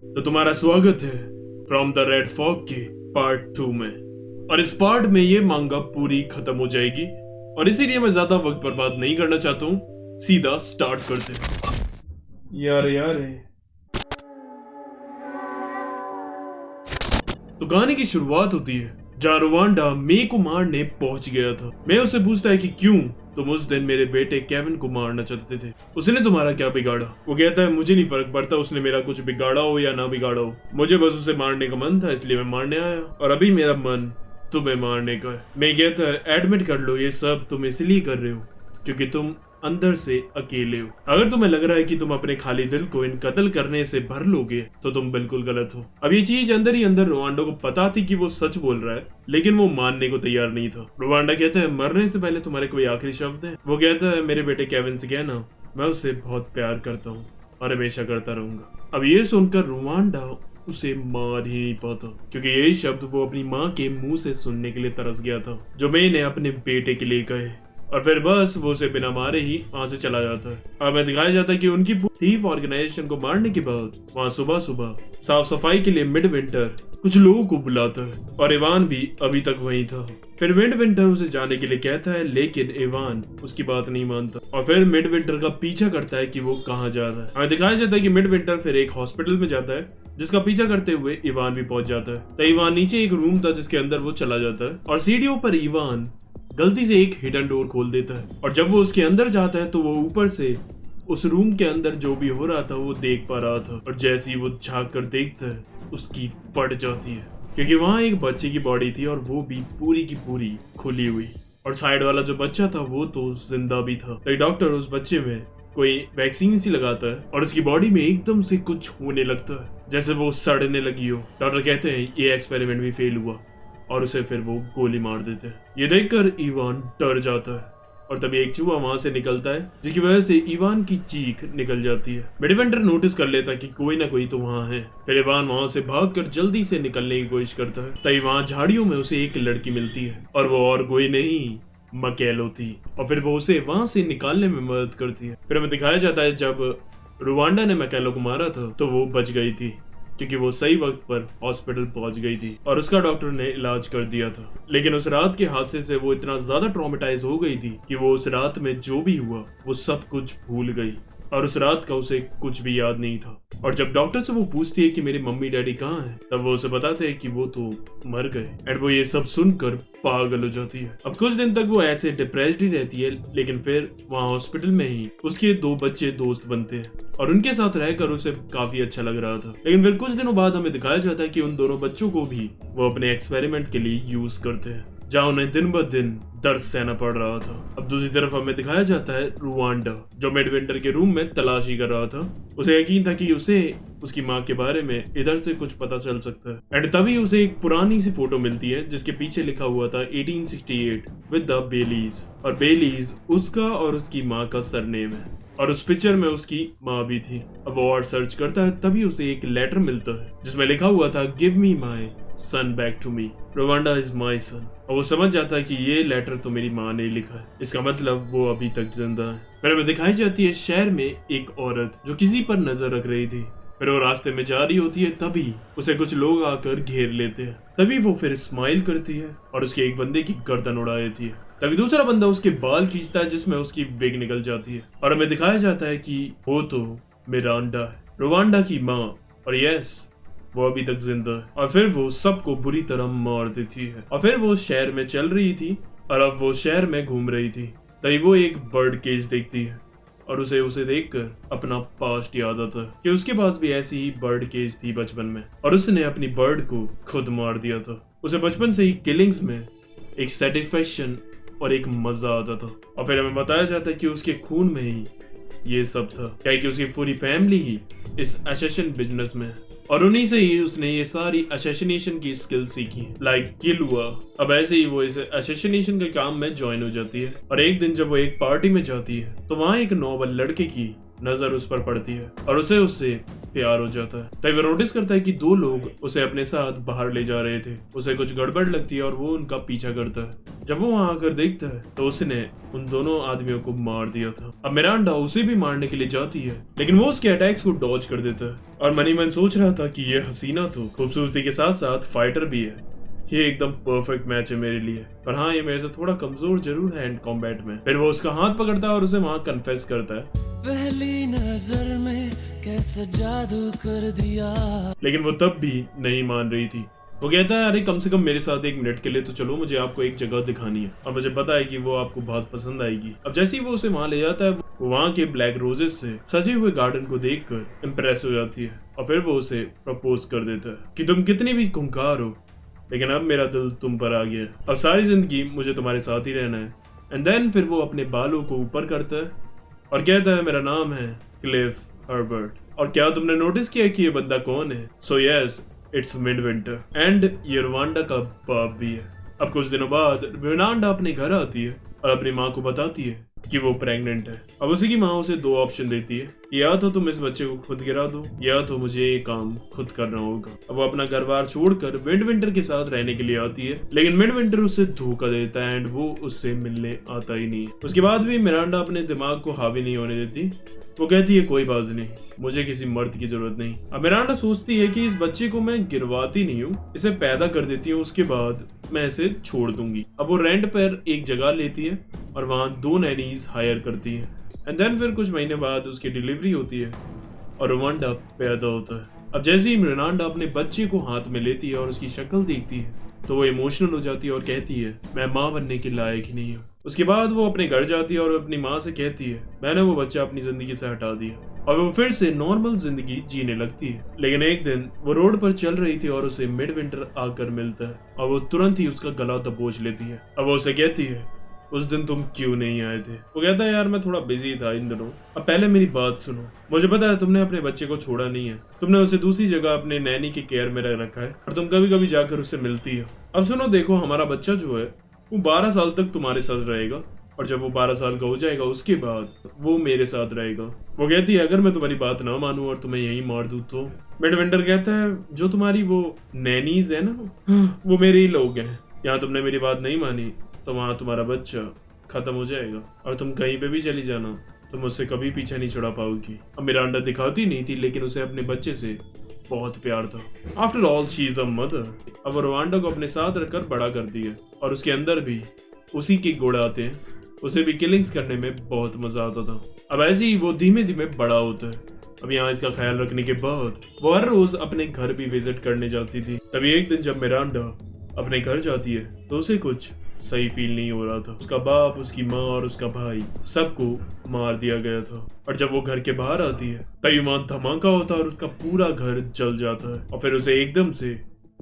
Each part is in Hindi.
तो तुम्हारा स्वागत है फ्रॉम द रेड फॉग के पार्ट 2 में। और इस पार्ट में ये मांगा पूरी खत्म हो जाएगी और इसीलिए मैं ज्यादा वक्त बर्बाद नहीं करना चाहता हूँ, सीधा स्टार्ट करते हैं। यार तो कहानी की शुरुआत होती है जहाँ रुवांडा मे को मारने पहुंच गया था। मैं उससे पूछता है कि क्यों तुम उस दिन मेरे बेटे केविन को मारना चाहते थे, उसने तुम्हारा क्या बिगाड़ा। वो कहता है मुझे नहीं फर्क पड़ता उसने मेरा कुछ बिगाड़ा हो या ना बिगाड़ा हो, मुझे बस उसे मारने का मन था इसलिए मैं मारने आया और अभी मेरा मन तुम्हें मारने का है। मैं कहता है एडमिट कर लो ये सब तुम इसलिए कर रहे हो क्योंकि तुम अंदर से अकेले हो। अगर तुम्हें लग रहा है कि तुम अपने खाली दिल को इन कत्ल करने से भर लोगे तो तुम बिल्कुल गलत हो। अब ये चीज अंदर ही अंदर रुवांडा को पता थी कि वो सच बोल रहा है, लेकिन वो मानने को तैयार नहीं था। रुवांडा कहता है मरने से पहले तुम्हारे कोई आखिरी शब्द है। वो कहता है मेरे बेटे केविन से कहना मैं उससे बहुत प्यार करता हूँ और हमेशा करता रहूंगा। अब ये सुनकर रुवांडा उसे मार ही नहीं पाता क्योंकि यही शब्द वो अपनी माँ के मुंह से सुनने के लिए तरस गया था जो मैंने अपने बेटे के लिए कहे। और फिर बस वो उसे बिना मारे ही वहां से चला जाता है। अब में दिखाया जाता है कि उनकी थीफ ऑर्गेनाइजेशन को मारने के बाद वहां सुबह सुबह साफ सफाई के लिए मिड विंटर कुछ लोगों को बुलाता है और इवान भी अभी तक वहीं था। फिर मिड विंटर उसे जाने के लिए कहता है लेकिन इवान उसकी बात नहीं मानता और फिर मिड विंटर का पीछा करता है कि वो कहाँ जा रहा है। हमें दिखाया जाता है कि मिड विंटर फिर एक हॉस्पिटल में जाता है जिसका पीछा करते हुए इवान भी पहुंच जाता है। तो इवान नीचे एक रूम था जिसके अंदर वो चला जाता है और सीढ़ियों पर इवान गलती से एक हिडन डोर खोल देता है और जब वो उसके अंदर जाता है तो वो ऊपर से उस रूम के अंदर जो भी हो रहा था वो देख पा रहा था और जैसे ही वो झांक कर देखता है उसकी फट जाती है क्योंकि वहां एक बच्चे की बॉडी थी और वो भी पूरी की पूरी खुली हुई और साइड वाला जो बच्चा था वो तो जिंदा भी था। तो डॉक्टर उस बच्चे में कोई वैक्सीन सी लगाता है और उसकी बॉडी में एकदम से कुछ होने लगता है जैसे वो सड़ने लगी हो। डॉक्टर कहते हैं ये एक्सपेरिमेंट भी फेल हुआ और उसे फिर वो गोली मार देते हैं। ये देखकर इवान डर जाता है और तभी एक चूहा वहां से निकलता है जिसकी वजह से इवान की चीख निकल जाती है। मिडविंटर नोटिस कर लेता है कि कोई ना कोई तो वहां है। फिर इवान वहां से भागकर जल्दी से निकलने की कोशिश करता है तभी वहां झाड़ियों में उसे एक लड़की मिलती है और वो और कोई नहीं मकेलो थी और फिर वो उसे वहां से निकालने में मदद करती है। फिर हमें दिखाया जाता है जब रुवांडा ने मकेलो को मारा था तो वो बच गई थी क्योंकि वो सही वक्त पर हॉस्पिटल पहुंच गई थी और उसका डॉक्टर ने इलाज कर दिया था। लेकिन उस रात के हादसे से वो इतना ज्यादा ट्रॉमेटाइज हो गई थी कि वो उस रात में जो भी हुआ वो सब कुछ भूल गई और उस रात का उसे कुछ भी याद नहीं था। और जब डॉक्टर से वो पूछती है कि मेरे मम्मी डैडी कहाँ हैं तब वो उसे बताते हैं कि वो तो मर गए एंड वो ये सब सुनकर पागल हो जाती है। अब कुछ दिन तक वो ऐसे डिप्रेस्ड ही रहती है लेकिन फिर वहाँ हॉस्पिटल में ही उसके 2 बच्चे दोस्त बनते हैं और उनके साथ रहकर उसे काफी अच्छा लग रहा था। लेकिन फिर कुछ दिनों बाद हमें दिखाया जाता है कि उन दोनों बच्चों को भी वो अपने एक्सपेरिमेंट के लिए यूज करते हैं जहाँ उन्हें दिन ब दिन दर्द सहना पड़ रहा था। अब दूसरी तरफ हमें दिखाया जाता है रुवांडा जो मिडविंटर के रूम में तलाशी कर रहा था। उसे यकीन था कि उसे उसकी माँ के बारे में इधर से कुछ पता चल सकता है एंड तभी उसे एक पुरानी सी फोटो मिलती है जिसके पीछे लिखा हुआ था 1868 विद द बेलीज और बेलीज उसका और उसकी माँ का सरनेम है और उस पिक्चर में उसकी माँ भी थी। अब वो और सर्च करता है तभी उसे एक लेटर मिलता है जिसमें लिखा हुआ था give me my son back to me, Rwanda is my son. और वो समझ जाता है कि ये लेटर तो मेरी माँ ने लिखा है, इसका मतलब वो अभी तक जिंदा है। फिर हमें दिखाई जाती है शहर में एक औरत जो किसी पर नजर रख रही थी। फिर वो रास्ते में जा रही होती है तभी उसे कुछ लोग आकर घेर लेते हैं। तभी वो फिर स्माइल करती है और उसके एक बंदे की गर्दन उड़ा देती है। तभी दूसरा बंदा उसके बाल खींचता है जिसमें उसकी विग निकल जाती है और हमें दिखाया जाता है कि वो तो मिरांडा है, रुवांडा की माँ, और यस वो अभी तक जिंदा है। और फिर वो सबको बुरी तरह मार देती है और फिर वो शहर में चल रही थी और अब वो शहर में घूम रही थी तभी वो एक बर्ड केज देखती है और उसे देखकर अपना पास्ट याद आता है कि उसके पास भी ऐसी ही बर्ड केज थी बचपन में और उसने अपनी बर्ड को खुद मार दिया था। उसे बचपन से ही किलिंग्स में एक सेटिस्फैक्शन और एक मजा आता था और फिर हमें बताया जाता है कि उसके खून में ही ये सब था क्या कि उसकी पूरी फैमिली ही इस असैसिन बिजनेस में है और उन्हीं से ही उसने ये सारी असैसिनेशन की स्किल सीखी लाइक किल हुआ। अब ऐसे ही वो इस असैसिनेशन के काम में ज्वाइन हो जाती है और एक दिन जब वो एक पार्टी में जाती है तो वहाँ एक नॉबल लड़के की नजर उस पर पड़ती है और उसे उससे प्यार हो जाता है। तभी वो नोटिस करता है कि दो लोग उसे अपने साथ बाहर ले जा रहे थे। उसे कुछ गड़बड़ लगती है और वो उनका पीछा करता है। जब वो वहां आकर देखता है तो उसने उन दोनों आदमियों को मार दिया था। अब मिरांडा उसे भी मारने के लिए जाती है, लेकिन वो उसके अटैक्स को डॉज कर देता है। और मनी मन सोच रहा था कि ये हसीना तो खूबसूरती के साथ साथ फाइटर भी है। ये एकदम परफेक्ट मैच है मेरे लिए, पर हाँ ये मेरे से थोड़ा कमजोर जरूर है हैंड कॉम्बैट में। फिर वो उसका हाथ पकड़ता है और उसे वहां कन्फेस करता है, पहली नजर में कैसा जादू कर दिया। लेकिन वो तब भी नहीं मान रही थी। वो कहता है, अरे कम से कम मेरे साथ 1 मिनट के लिए तो चलो, मुझे आपको एक जगह दिखानी है और मुझे पता है कि वो आपको बहुत पसंद आएगी। अब जैसे ही वो उसे वहां ले जाता है, वो वहां के ब्लैक रोजेस से सजे हुए गार्डन को देखकर इम्प्रेस हो जाती है और फिर वो उसे प्रपोज कर देता है कि तुम कितनी भी खूंखार हो, लेकिन अब मेरा दिल तुम पर आ गया है। अब सारी जिंदगी मुझे तुम्हारे साथ ही रहना है। एंड देन फिर वो अपने बालों को ऊपर करता है और कहता है, मेरा नाम है क्लिफ हर्बर्ट। और क्या तुमने नोटिस किया कि ये बंदा कौन है? सो यस, इट्स मिडविंटर एंड ये रवांडा का बाप भी है। अब कुछ दिनों बाद रवांडा अपने घर आती है और अपनी माँ को बताती है कि वो प्रेग्नेंट है। अब उसी की माँ उसे 2 ऑप्शन देती है, या तो तुम इस बच्चे को खुद गिरा दो या तो मुझे ये काम खुद करना होगा। अब वो अपना घर बार छोड़कर मिडविंटर के साथ रहने के लिए आती है, लेकिन मिडविंटर उसे धोखा देता है एंड वो उससे मिलने आता ही नहीं है। उसके बाद भी मिरांडा अपने दिमाग को हावी नहीं होने देती। वो कहती है, कोई बात नहीं, मुझे किसी मर्द की जरूरत नहीं। अब मिरांडा सोचती है कि इस बच्चे को मैं गिरवाती नहीं हूँ, इसे पैदा कर देती हूँ, उसके बाद मैं इसे छोड़ दूंगी। अब वो रेंट पर एक जगह लेती है और वहाँ 2 नैनीज हायर करती है। एंड देन फिर कुछ महीने बाद उसकी डिलीवरी होती है और रवांडा पैदा होता है। अब जैसे ही मिरांडा अपने बच्चे को हाथ में लेती है और उसकी शक्ल देखती है तो वो इमोशनल हो जाती है और कहती है, मैं माँ बनने के लायक ही नहीं हूँ। उसके बाद वो अपने घर जाती है और अपनी माँ से कहती है, मैंने वो बच्चा अपनी जिंदगी से हटा दिया और वो फिर से नॉर्मल जिंदगी जीने लगती है। लेकिन एक दिन वो रोड पर चल रही थी और उसे मिडविंटर आकर मिलता है और वो तुरंत ही उसका गला दबोच लेती है। अब वो उसे कहती है, उस दिन तुम क्यों नहीं आए थे? वो कहता है, यार मैं थोड़ा बिजी था इन दिनों। अब पहले मेरी बात सुनो, मुझे पता है तुमने अपने बच्चे को छोड़ा नहीं है, तुमने उसे दूसरी जगह अपने नैनी के केयर में रखा है और तुम कभी कभी जाकर उससे मिलती हो। अब सुनो, देखो हमारा बच्चा जो है वो 12 साल तक तुम्हारे साथ रहेगा और जब वो 12 साल का हो जाएगा उसके बाद वो मेरे साथ रहेगा। वो कहती है, अगर मैं तुम्हारी बात ना मानूं और तुम्हें यही मार दूं तो? मिडविंटर कहता है, जो तुम्हारी वो नैनीज है ना, वो मेरे ही लोग हैं। यहाँ तुमने मेरी बात नहीं मानी तो वहाँ तुम्हारा बच्चा खत्म हो जाएगा और तुम कहीं पे भी चली जाना, तुम मुझसे कभी पीछे नहीं छुड़ा पाओगी। अब मिरांडा दिखाती नहीं थी, लेकिन उसे अपने बच्चे से बहुत प्यार था। After all she is a mother. अब वो रवांडा को अपने साथ रखकर बड़ा करती है और उसके अंदर भी उसी के गुण आते हैं। उसे भी किलिंग्स करने में बहुत मजा आता था। अब ऐसे ही वो धीमे धीमे बड़ा होता है। अब यहाँ इसका ख्याल रखने के बाद वो हर रोज अपने घर भी विजिट करने जाती थी। तभी एक दिन जब मिरांडा अपने घर जाती है तो उसे कुछ सही फील नहीं हो रहा था। उसका बाप, उसकी माँ और उसका भाई सबको मार दिया गया था। और जब वो घर के बाहर आती है तभी वहां धमाका होता है और उसका पूरा घर जल जाता है और फिर उसे एकदम से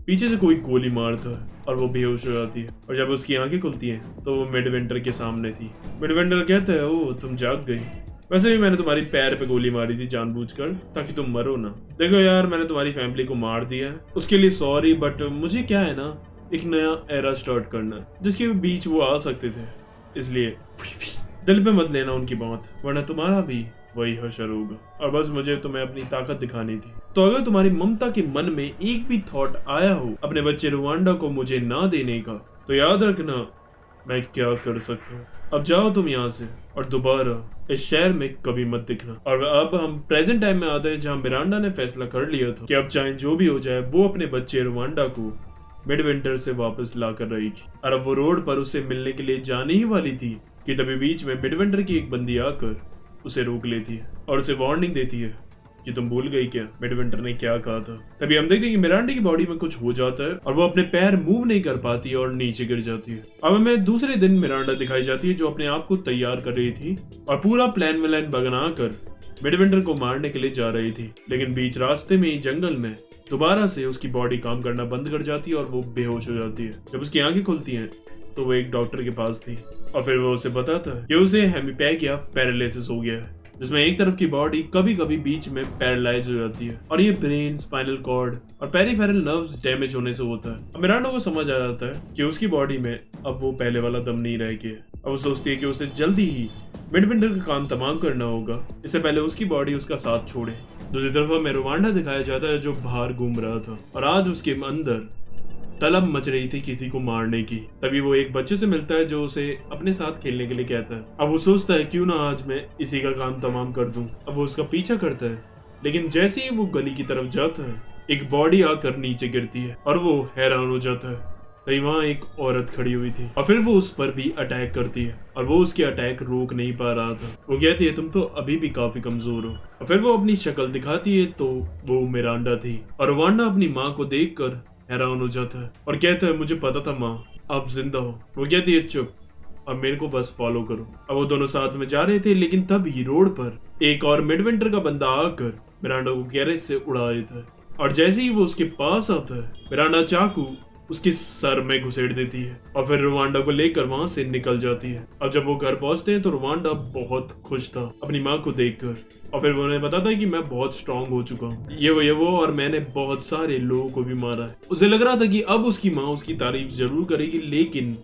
पीछे से कोई गोली मारता है और वो बेहोश हो जाती है। और जब उसकी आंखें खुलती हैं तो वो मिडविंटर के सामने थी। मिडविंटर कहता है, ओ तुम जाग गई, वैसे भी मैंने तुम्हारी पैर पे गोली मारी थी जानबूझकर ताकि तुम मरो ना। देखो यार, मैंने तुम्हारी फैमिली को मार दिया है, उसके लिए सॉरी, बट मुझे क्या है ना, एक नया एरा स्टार्ट करना जिसके बीच वो आ सकते थे, इसलिए दिल पे मत लेना उनकी बात, वरना तुम्हारा भी वही हशर होगा। और बस मुझे तुम्हें अपनी ताकत दिखानी थी। तो अगर तुम्हारी ममता के मन में एक भी थॉट आया हो अपने बच्चे रवांडा को मुझे ना देने का, तो याद रखना मैं क्या कर सकता हूँ। अब जाओ तुम यहाँ से और दोबारा इस शहर में कभी मत दिखना। और अब हम प्रेजेंट टाइम में आते हैं जहाँ मिरांडा ने फैसला कर लिया था कि अब चाहे जो भी हो जाए वो अपने बच्चे रवांडा को मिडविंटर से वापस लाकर रहेगी। और अब वो रोड पर उसे मिलने के लिए जाने ही वाली थी कि तभी बीच में मिडविंटर की एक बंदी आकर उसे रोक लेती है और उसे वार्निंग देती है कि तुम भूल गई क्या मिडविंटर ने क्या कहा था। तभी हम देखते हैं कि मिरांडा की बॉडी में कुछ हो जाता है और वो अपने पैर मूव नहीं कर पाती और नीचे गिर जाती है। अब हमें दूसरे दिन मिरांडा दिखाई जाती है जो अपने आप को तैयार कर रही थी और पूरा प्लान व्लान बनाकर मिडविंटर को मारने के लिए जा रही थी। लेकिन बीच रास्ते में ही जंगल में दोबारा से उसकी बॉडी काम करना बंद कर जाती है और वो बेहोश हो जाती है। जब उसकी आंखें खुलती हैं तो वो एक डॉक्टर के पास थी और फिर वो उसे बताता है कि उसे हेमिपैगिया पैरालिसिस हो गया है जिसमें एक तरफ की बॉडी कभी कभी बीच में पैरालाइज हो जाती है और ये ब्रेन, स्पाइनल कॉर्ड और पेरिफेरल नर्व्स डैमेज होने से होता है। अब मिरांडा को समझ आ जाता है कि उसकी बॉडी में अब वो पहले वाला दम नहीं रह गया। अब वो सोचती है कि उसे जल्दी ही मिडविंटर का काम तमाम करना होगा, इससे पहले उसकी बॉडी उसका साथ छोड़े। दूसरी तरफ हमें रुवांडा दिखाया जाता है जो बाहर घूम रहा था और आज उसके अंदर तलब मच रही थी किसी को मारने की। तभी वो एक बच्चे से मिलता है जो उसे अपने साथ खेलने के लिए कहता है। अब वो सोचता है क्यों ना आज मैं इसी का काम तमाम कर दूं। अब वो उसका पीछा करता है, लेकिन जैसे ही वो गली की तरफ जाता है एक बॉडी आकर नीचे गिरती है और वो हैरान हो जाता है। तभी वहाँ एक औरत खड़ी हुई थी और फिर वो उस पर भी अटैक करती है और वो उसके अटैक रोक नहीं पा रहा था। वो कहती है तुम तो अभी भी काफी कमजोर हो। और फिर वो अपनी शक्ल दिखाती है तो वो मिरांडा थी और रुवांडा अपनी माँ को देखकर हैरान हो जाता है और कहता है मुझे पता था माँ आप जिंदा हो। वो कहती है चुप, अब मेरे को बस फॉलो करो। अब वो दोनों साथ में जा रहे थे, लेकिन तभी रोड पर एक और मिडविंटर का बंदा आकर मिरांडा को गैरेज से उड़ा देता है और जैसे ही वो उसके पास आता है मिरांडा चाकू उसके सर में घुसेड़ देती है और फिर रुवांडा को लेकर वहां से निकल जाती है। अब जब वो घर पहुंचते हैं तो रुवांडा बहुत खुश था अपनी माँ को देखकर और फिर वो उन्हें बताता है कि मैं बहुत स्ट्रांग हो चुका हूँ, ये वो और मैंने बहुत सारे लोगों को भी मारा है। उसे लग रहा था कि अब उसकी माँ उसकी तारीफ जरूर करेगी, लेकिन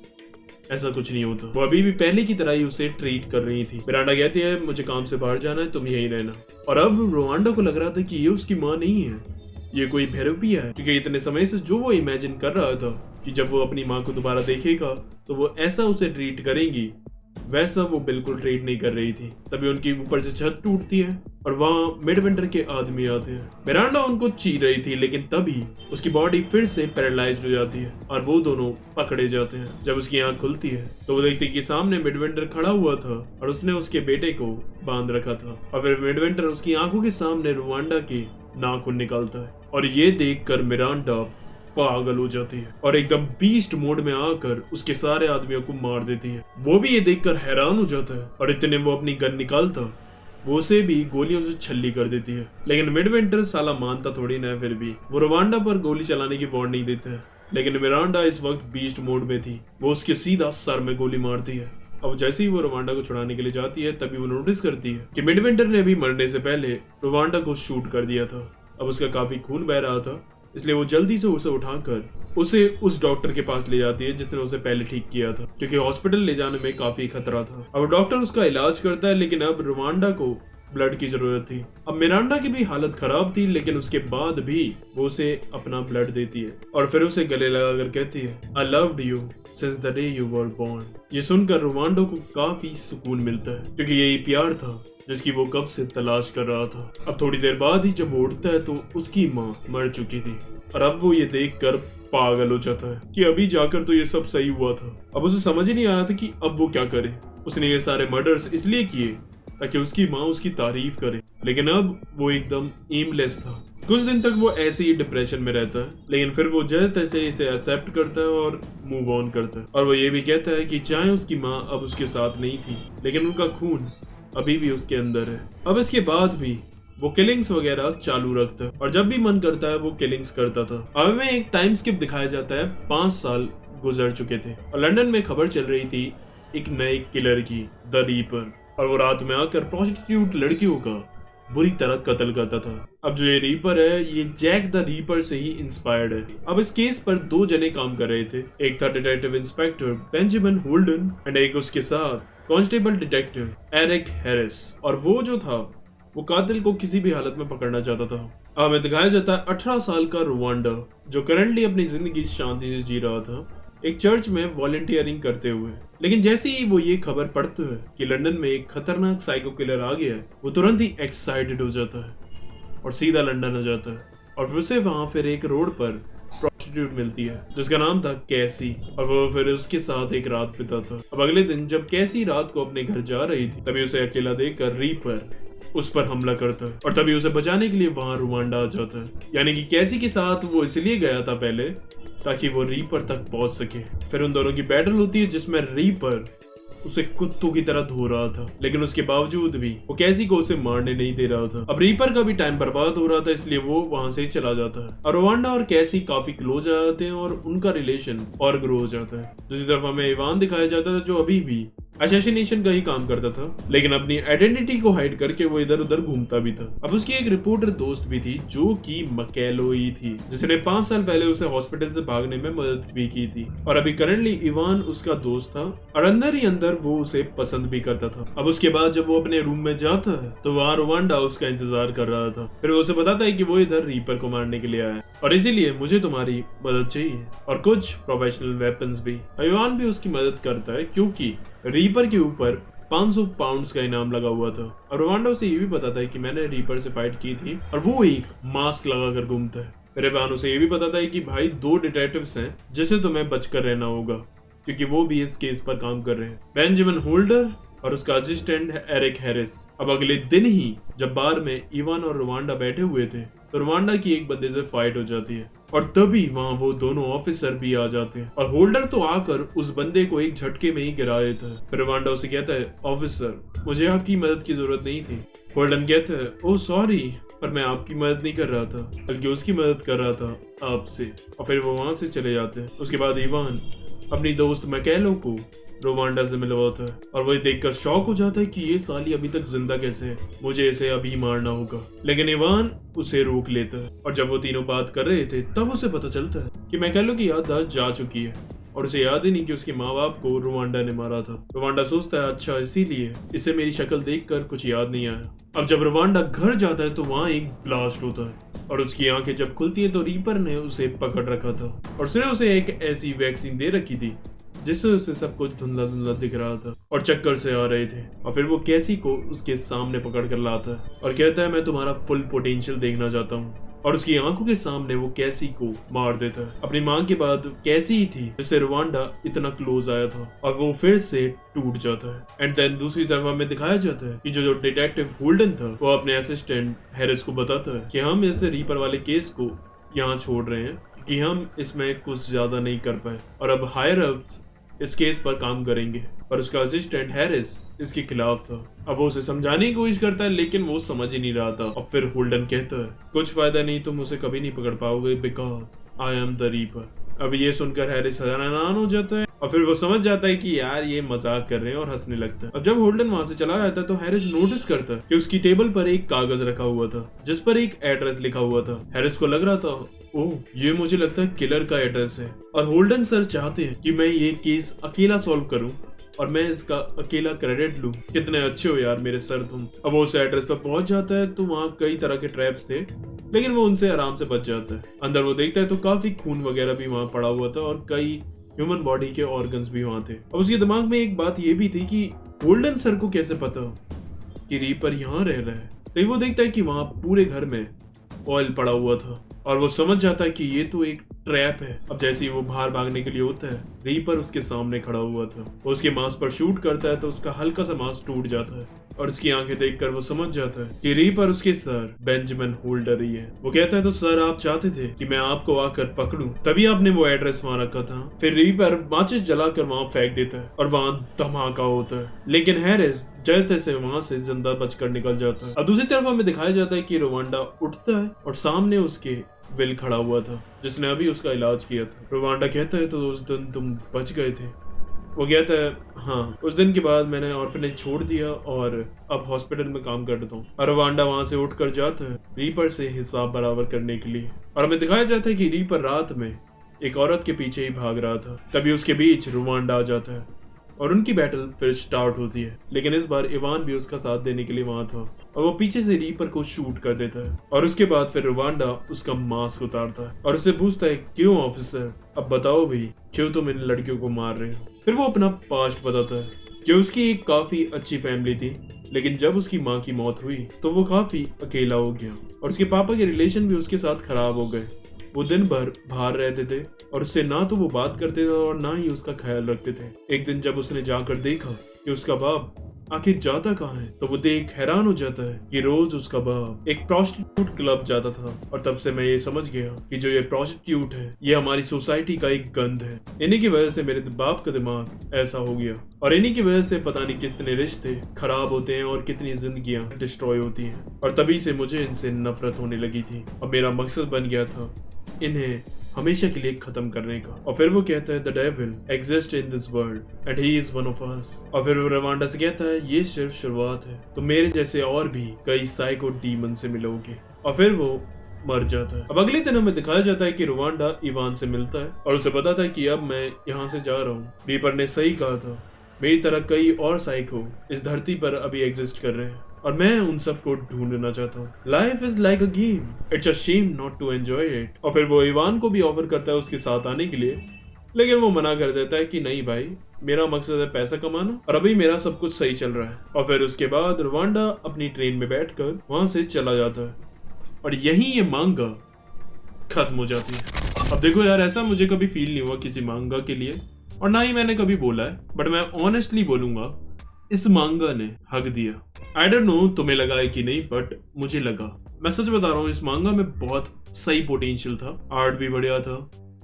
ऐसा कुछ नहीं होता। वो अभी भी पहले की तरह ही उसे ट्रीट कर रही थी। मिरांडा कहती है मुझे काम से बाहर जाना है, तुम यहीं रहना। और अब रुवांडा को लग रहा था कि ये उसकी माँ नहीं है, ये कोई भैरविया है, क्योंकि इतने समय से जो वो इमेजिन कर रहा था कि जब वो अपनी माँ को दोबारा देखेगा तो वो ऐसा उसे ट्रीट करेंगी, वैसा वो बिल्कुल ट्रीट नहीं कर रही थी। तभी उनकी ऊपर से छत टूटती है और वहाँ मिडविंटर के आदमी आते हैं। मिरांडा उनको चीर रही थी, लेकिन तभी उसकी बॉडी फिर से पैरालाइज्ड हो जाती है और वो दोनों पकड़े जाते हैं। जब उसकी आंख खुलती है तो वो देखती है कि सामने मिडविंटर खड़ा हुआ था और उसने उसके बेटे को बांध रखा था। और फिर मिडविंटर उसकी आंखों के सामने रुवांडा के नाखून निकालता है और ये देखकर मिरांडा पागल हो जाती है और एकदम बीस्ट मोड में आकर उसके सारे आदमियों को मार देती है। वो भी ये देखकर हैरान हो जाता है और इतने वो अपनी गन निकालता वो उसे भी गोलियों से छल्ली कर देती है। लेकिन मिडविंटर साला मानता थोड़ी ना, फिर भी वो रुवांडा पर गोली चलाने की वार्निंग देता है। लेकिन मिरांडा इस वक्त बीस्ट मोड में थी, वो उसके सीधा सर में गोली मारती है। अब जैसे ही वो रुवांडा को छुड़ाने के लिए जाती है तभी वो नोटिस करती है कि मिडविंटर ने भी मरने से पहले रुवांडा को शूट कर दिया था। अब उसका काफी खून बह रहा था, इसलिए वो जल्दी से उसे उठाकर उसे उस डॉक्टर के पास ले जाती है जिसने उसे पहले ठीक किया था, क्योंकि हॉस्पिटल ले जाने में काफी खतरा था। अब डॉक्टर उसका इलाज करता है, लेकिन अब रुवांडा को ब्लड की जरूरत थी। अब मिरांडा की भी हालत खराब थी, लेकिन उसके बाद भी वो उसे अपना ब्लड देती है और फिर उसे गले लगाकर कहती है I loved you since the day you were born. ये सुनकर रुवांडा को काफी सुकून मिलता है, क्योंकि यही प्यार था जिसकी वो कब से तलाश कर रहा था। अब थोड़ी देर बाद ही जब वो उठता है तो उसकी माँ मर चुकी थी और अब वो ये देखकर पागल हो जाता है कि अभी जाकर तो ये सब सही हुआ था। अब उसे समझ ही नहीं आ रहा था कि अब वो क्या करे। उसने ये सारे मर्डर्स इसलिए किए ताकि उसकी माँ उसकी तारीफ करे, लेकिन अब वो एकदम एमलेस था। कुछ दिन तक वो ऐसे ही डिप्रेशन में रहता है, लेकिन फिर वो जैसे तैसे इसे एक्सेप्ट करता है और मूव ऑन करता है। और वो ये भी कहता है कि चाहे उसकी माँ अब उसके साथ नहीं थी, लेकिन उनका खून अभी भी उसके अंदर है। अब इसके बाद भी वो किलिंग्स वगैरह चालू रखता है और जब भी मन करता है वो किलिंग्स करता था। अब में एक टाइम स्किप दिखाया जाता है, 5 साल गुजर चुके थे और लंदन में खबर चल रही थी एक नए किलर की, द रीपर, और वो रात में आकर प्रोस्टिट्यूट लड़कियों का बुरी तरह कत्ल करता था। अब जो ये रीपर है ये जैक द रीपर से ही इंस्पायर्ड है। अब इस केस पर 2 जने काम कर रहे थे, एक था detective inspector Benjamin Holden and एक उसके साथ कांस्टेबल डिटेक्टिव एरिक हैरिस। और वो जो था वो कातिल को किसी भी हालत में पकड़ना चाहता था। अब हमें दिखाया जाता है 18 साल का रुवांडा जो करंटली अपनी जिंदगी शांति से जी रहा था, एक चर्च में वॉलंटियरिंग करते हुए। लेकिन जैसे ही वो ये खबर पढ़ता है कि लंदन में एक खतरनाक साइको किलर आ गया है, वो तुरंत ही एक्साइटेड हो जाता है और सीधा लंदन आ जाता है। और फिर उसे वहां फिर एक रोड पर प्रोस्टिट्यूट मिलती है जिसका नाम था कैसी, और वो फिर उसके साथ एक रात बिताता। अब अगले दिन जब कैसी रात को अपने घर जा रही थी तभी उसे अकेला देखकर रीपर उस पर हमला करता है और तभी उसे बचाने के लिए वहां रुवांडा आ जाता है। यानी कि कैसी के साथ वो इसलिए गया था पहले ताकि वो रीपर तक पहुंच सके। फिर उन दोनों की बैटल होती है जिसमें रीपर उसे कुत्तों की तरह धो रहा था, लेकिन उसके बावजूद भी वो कैसी को उसे मारने नहीं दे रहा था। अब रीपर का भी टाइम बर्बाद हो रहा था, इसलिए वो वहां से चला जाता है और रुवांडा और कैसी काफी क्लोज आ जाते हैं और उनका रिलेशन और ग्रो हो जाता है। दूसरी तरफ हमें इवान दिखाया जाता है जो अभी भी असैसिनेशन का ही काम करता था, लेकिन अपनी आइडेंटिटी को हाइड करके वो इधर उधर घूमता भी था। अब उसकी एक रिपोर्टर दोस्त भी थी जो कि मकैलोई थी, जिसने 5 साल पहले उसे हॉस्पिटल से भागने में मदद भी की थी, और अभी करंटली इवान उसका दोस्त था और अंदर ही अंदर वो उसे पसंद भी करता था। अब उसके बाद जब वो अपने रूम में जाता है तो वहाँ रोवांडा उसका इंतजार कर रहा था। फिर वो उसे बताता है कि वो इधर रीपर को मारने के लिए आया है और इसीलिए मुझे तुम्हारी मदद चाहिए और कुछ प्रोफेशनल वेपन्स भी। इवान भी उसकी मदद करता है क्योंकि रीपर के ऊपर 500 पाउंड्स का इनाम लगा हुआ था और रोवांडा उसे ये भी बताता है कि मैंने रीपर से फाइट की थी और वो एक मास्क लगाकर घूमता है। फिर इवान उसे ये भी बताता है कि भाई 2 डिटेक्टिव्स हैं जिसे तुम्हें बचकर रहना होगा क्योंकि वो भी इस केस पर काम कर रहे हैं, बेंजामिन होल्डर और उसका असिस्टेंट एरिक हैरिस। अब अगले दिन ही जब बार में इवान और रोवांडा बैठे हुए थे तो रोवांडा की एक बंदे से फाइट हो जाती है और तभी वहाँ वो दोनों ऑफिसर भी आ जाते हैं और होल्डर तो आकर उस बंदे को एक झटके में ही गिरा देता है। फिर रोवांडा उसे कहता है, ऑफिसर मुझे आपकी मदद की जरूरत नहीं थी। होल्डन कहता है, ओह सॉरी, पर मैं आपकी मदद नहीं कर रहा था बल्कि उसकी मदद कर रहा था आपसे। और फिर वो वहां से चले जाते हैं। उसके बाद इवान अपनी दोस्त मैकेलो को रोवांडा से मिलवाता है और वही देखकर शॉक हो जाता है कि ये साली अभी तक जिंदा कैसे है, मुझे इसे अभी मारना होगा। लेकिन इवान उसे रोक लेता है और जब वो तीनों बात कर रहे थे तब उसे पता चलता है कि मैकेलो की याददाश्त जा चुकी है और उसे याद ही नहीं कि उसके माँ बाप को रोवांडा ने मारा था। रोवांडा सोचता है, अच्छा इसीलिए इसे मेरी शक्ल देखकर कुछ याद नहीं आया। अब जब रोवांडा घर जाता है तो वहाँ एक ब्लास्ट होता है और उसकी आंखें जब खुलती है तो रीपर ने उसे पकड़ रखा था और उसने उसे एक ऐसी वैक्सीन दे रखी थी जिससे उसे सब कुछ धुंधला धुंधला दिख रहा था और चक्कर से आ रहे थे। और फिर वो कैसी को उसके सामने पकड़ कर लाता है और कहता है, मैं तुम्हारा फुल पोटेंशियल देखना चाहता हूँ, और उसकी आंखों के सामने वो कैसी को मार देता है। अपनी मां के बाद कैसी ही थी जिससे रोवांडा इतना क्लोज आया था और वो फिर से टूट जाता है। एंड देन दूसरी तरफ हमें दिखाया जाता है कि जो डिटेक्टिव होल्डन था वो अपने असिस्टेंट हैरिस को बताता है कि हम इस रीपर वाले केस को यहाँ छोड़ रहे हैं कि हम इसमें कुछ ज्यादा नहीं कर पाए और अब हायर अप्स इस केस पर काम करेंगे। और उसका असिस्टेंट हैरिस इसके खिलाफ था। अब वो उसे समझाने की कोशिश करता है लेकिन वो समझ ही नहीं रहा था। और फिर होल्डन कहता है, कुछ फायदा नहीं, तुम उसे कभी नहीं पकड़ पाओगे because I am the reaper. अब ये सुनकर हैरिस हैरान हो जाता है और फिर वो समझ जाता है कि यार ये मजाक कर रहे हैं और हंसने लगता है। अब जब होल्डन वहां से चला जाता है तो हैरिस नोटिस करता है कि उसकी टेबल पर एक कागज रखा हुआ था जिस पर एक एड्रेस लिखा हुआ था। हैरिस को लग रहा था, ओह ये मुझे लगता है किलर का एड्रेस है और होल्डन सर चाहते हैं कि मैं ये केस अकेला सॉल्व करूं और मैं इसका अकेला क्रेडिट लूं। कितने अच्छे हो यार मेरे सर तुम। अब वो उस एड्रेस पर पहुंच जाता है तो वहाँ कई तरह के ट्रैप्स थे लेकिन वो उनसे आराम से बच जाता है। अंदर वो देखता है तो काफी खून वगैरह भी वहाँ पड़ा हुआ था और कई ह्यूमन बॉडी के ऑर्गन्स भी वहाँ थे। अब उसके दिमाग में एक बात ये भी थी कि होल्डन सर को कैसे पता कि रीपर यहाँ रह रहा है। तो वो देखता है कि वहाँ पूरे घर में ऑयल पड़ा हुआ था और वो समझ जाता है कि ये तो एक ट्रैप है। अब जैसे ही वो बाहर भागने के लिए होता है रीपर उसके सामने खड़ा हुआ था। वो उसके मांस पर शूट करता है तो उसका हल्का सा मांस टूट जाता है और उसकी आंखें देखकर वो समझ जाता है कि रीपर उसके सर बेंजामिन होल्डर ही है। वो कहता है, तो सर आप चाहते थे कि मैं आपको आकर पकड़ूं, तभी आपने वो एड्रेस वहां रखा था। फिर रीपर माचिस जलाकर वहां फेंक देता है और वहां धमाका होता है लेकिन हैरिस जलते से वहां से जिंदा बचकर निकल जाता है। और दूसरी तरफ हमें दिखाया जाता है कि रोवांडा उठता है और सामने उसके विल खड़ा हुआ था जिसने अभी उसका इलाज किया था। रोवांडा कहता है, तो उस दिन तुम बच गए थे। वो कहता है, हाँ उस दिन के बाद मैंने ऑर्फनेज छोड़ दिया और अब हॉस्पिटल में काम करता हूँ। और रोवांडा वहां से उठकर जाता है रीपर से हिसाब बराबर करने के लिए। और हमें दिखाया जाता है कि रीपर रात में एक औरत के पीछे ही भाग रहा था। तभी उसके बीच रोवांडा आ जाता है और उनकी बैटल फिर स्टार्ट होती है लेकिन इस बार इवान भी उसका साथ देने के लिए वहां था और वो पीछे से रीपर को शूट कर देता है। और उसके बाद फिर रोवांडा उसका मास्क उतारता है और उससे पूछता है, क्यों ऑफिसर, अब बताओ भी क्यों तुम इन लड़कियों को मार रहे हो। फिर वो अपना पास्ट बताता है कि उसकी एक काफी अच्छी फैमिली थी लेकिन जब उसकी माँ की मौत हुई तो वो काफी अकेला हो गया और उसके पापा के रिलेशन भी उसके साथ खराब हो गए। वो दिन भर बाहर रहते थे और उससे ना तो वो बात करते थे और ना ही उसका ख्याल रखते थे। एक दिन जब उसने जाकर देखा कि उसका बाप आखिर जाता कहाँ है तो वो देख हैरान हो जाता है कि रोज उसका बाप एक प्रोस्टिट्यूट क्लब जाता था। और तब से मैं ये समझ गया कि जो ये प्रोस्टिट्यूट है ये हमारी सोसाइटी का एक गंध है। इन्हीं की वजह से मेरे बाप का दिमाग ऐसा हो गया और इन्हीं की वजह से पता नहीं कितने रिश्ते खराब होते हैं और कितनी जिंदगियां डिस्ट्रॉय होती हैं। और तभी से मुझे इनसे नफरत होने लगी थी और मेरा मकसद बन गया था इन्हें हमेशा के लिए खत्म करने का। और फिर वो कहता है the devil exist in this world and he is one of us. और फिर वो रवांडा से कहता है ये सिर्फ शुरुआत है, तो मेरे जैसे और भी कई साइको डीमन से मिलोगे। और फिर वो मर जाता है। अब अगले दिन हमें दिखाया जाता है कि रवांडा इवान से मिलता है और उसे पता था कि अब मैं यहाँ से जा रहा हूँ। रीपर ने सही कहा था, मेरी तरह कई और साइको इस धरती पर अभी एग्जिस्ट कर रहे हैं और मैं उन सबको ढूंढना चाहता हूँ। Life is like a game, it's a shame not to enjoy it. और फिर वो इवान को भी ऑफर करता है उसके साथ आने के लिए, लेकिन वो मना कर देता है कि नहीं भाई, मेरा मकसद है पैसा कमाना और अभी मेरा सब कुछ सही चल रहा है। और फिर उसके बाद रवांडा अपनी ट्रेन में बैठकर वहां से चला जाता है और यहीं ये मांगा खत्म हो जाती है। अब देखो यार, ऐसा मुझे कभी फील नहीं हुआ किसी मांगा के लिए और ना ही मैंने कभी बोला है, बट मैं ऑनेस्टली बोलूंगा इस मांगा ने हक दिया। आई डोंट नो तुम्हें लगा है कि नहीं, बट मुझे लगा। मैं सच बता रहा हूँ, इस मांगा में बहुत सही पोटेंशियल था, आर्ट भी बढ़िया था,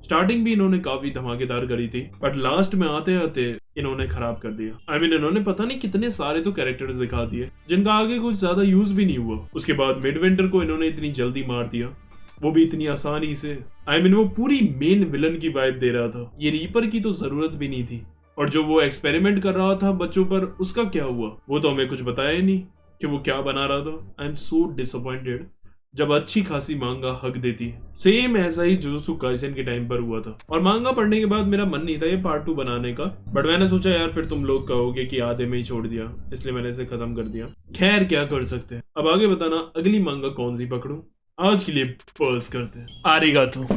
स्टार्टिंग भी इन्होंने काफी धमाकेदार करी थी, बट लास्ट में आते आते इन्होंने खराब कर दिया। इन्होंने पता नहीं कितने सारे तो कैरेक्टर्स दिखा दिए जिनका आगे कुछ ज्यादा यूज भी नहीं हुआ। उसके बाद मिडविंटर को इन्होंने इतनी जल्दी मार दिया, वो भी इतनी आसानी से। वो पूरी मेन विलन की वाइब दे रहा था, ये रीपर की तो जरूरत भी नहीं थी। और जो वो एक्सपेरिमेंट कर रहा था बच्चों पर, उसका क्या हुआ वो तो हमें कुछ बताया ही नहीं कि वो क्या बना रहा था। आई एम सो डिसअपॉइंटेड जब अच्छी खासी मांगा हक देती है। सेम ऐसा ही जुजुत्सु काइसेन के टाइम पर हुआ था और मांगा पढ़ने के बाद मेरा मन नहीं था ये पार्ट 2 बनाने का, बट मैंने सोचा यार फिर तुम लोग कहोगे कि आधे में ही छोड़ दिया, इसलिए मैंने इसे खत्म कर दिया। खैर क्या कर सकते हैं। अब आगे बताना अगली मांगा कौन सी पकड़ूं। आज के लिए पॉज करते हैं। आरिगातो।